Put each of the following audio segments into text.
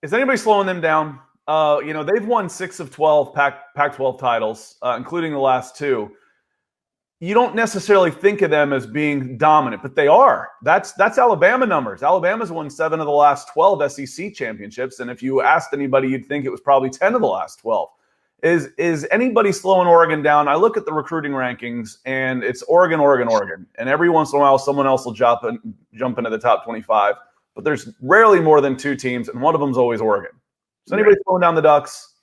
Is anybody slowing them down? They've won 6 of 12 Pac-12 titles, including the last two. You don't necessarily think of them as being dominant, but they are. That's Alabama numbers. Alabama's won 7 of the last 12 SEC championships, and if you asked anybody, you'd think it was probably 10 of the last 12. Is anybody slowing Oregon down? I look at the recruiting rankings, and it's Oregon, Oregon, Oregon, and every once in a while, someone else will jump into the top 25. But there's rarely more than two teams, and one of them is always Oregon. Is anybody slowing down the Ducks?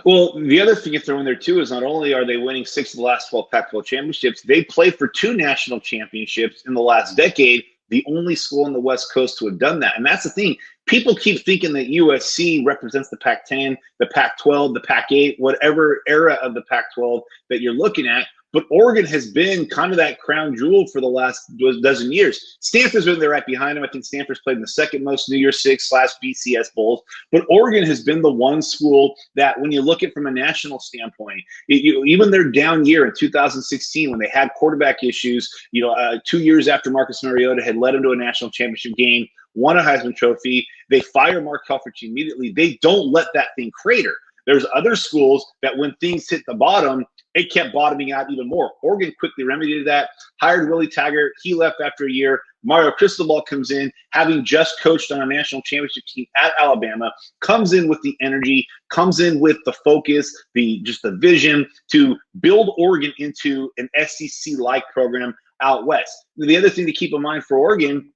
Well, the other thing you throw in there too is not only are they winning 6 of the last 12 Pac-12 championships, they played for 2 national championships in the last decade. The only school on the West Coast to have done that, and that's the thing. People keep thinking that USC represents the Pac-10, the Pac-12, the Pac-8, whatever era of the Pac-12 that you're looking at. But Oregon has been kind of that crown jewel for the last dozen years. Stanford's been there right behind them. I think Stanford's played in the second most New Year's Six/BCS Bowls. But Oregon has been the one school that, when you look at from a national standpoint, even their down year in 2016 when they had quarterback issues, 2 years after Marcus Mariota had led them to a national championship game, won a Heisman Trophy, they fire Mark Helfrich immediately. They don't let that thing crater. There's other schools that when things hit the bottom, it kept bottoming out even more. Oregon quickly remedied that, hired Willie Taggart. He left after a year. Mario Cristobal comes in, having just coached on a national championship team at Alabama, comes in with the energy, comes in with the focus, the vision to build Oregon into an SEC-like program out west. The other thing to keep in mind for Oregon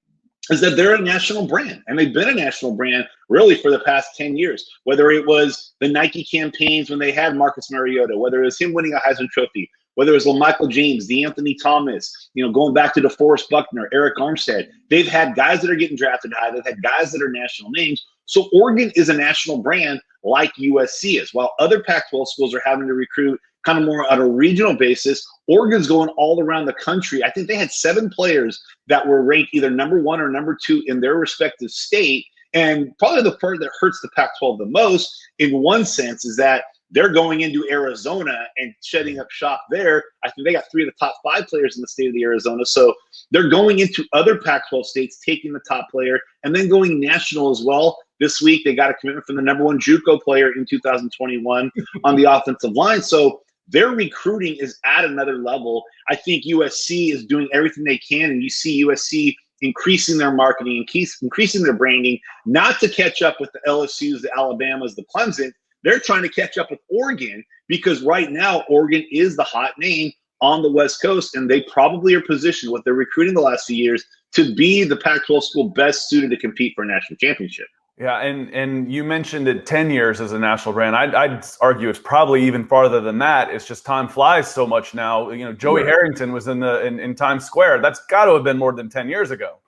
is that they're a national brand, and they've been a national brand really for the past 10 years, whether it was the Nike campaigns when they had Marcus Mariota, whether it was him winning a Heisman Trophy, whether it was Michael James, Anthony Thomas, going back to DeForest Buckner, Eric Armstead. They've had guys that are getting drafted high. They've had guys that are national names. So Oregon is a national brand like USC is. While other Pac-12 schools are having to recruit kind of more on a regional basis, Oregon's going all around the country. I think they had 7 players that were ranked either number 1 or number 2 in their respective state. And probably the part that hurts the Pac-12 the most, in one sense, is that they're going into Arizona and setting up shop there. I think they got 3 of the top 5 players in the state of the Arizona. So they're going into other Pac-12 states, taking the top player, and then going national as well. This week, they got a commitment from the number 1 JUCO player in 2021 on the offensive line. So their recruiting is at another level. I think USC is doing everything they can, and you see USC increasing their marketing, increasing their branding, not to catch up with the LSUs, the Alabamas, the Clemson. They're trying to catch up with Oregon because right now Oregon is the hot name on the West Coast, and they probably are positioned with their recruiting the last few years to be the Pac-12 school best suited to compete for a national championship. Yeah, and you mentioned it 10 years as a national brand. I'd argue it's probably even farther than that. It's just time flies so much now. Joey Harrington was in Times Square. That's got to have been more than 10 years ago.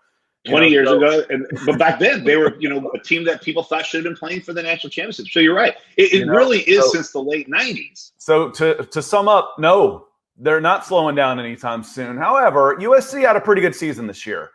20 years ago. But back then, they were, a team that people thought should have been playing for the national championship. So you're right. It really is since the late 90s. So to sum up, no, they're not slowing down anytime soon. However, USC had a pretty good season this year.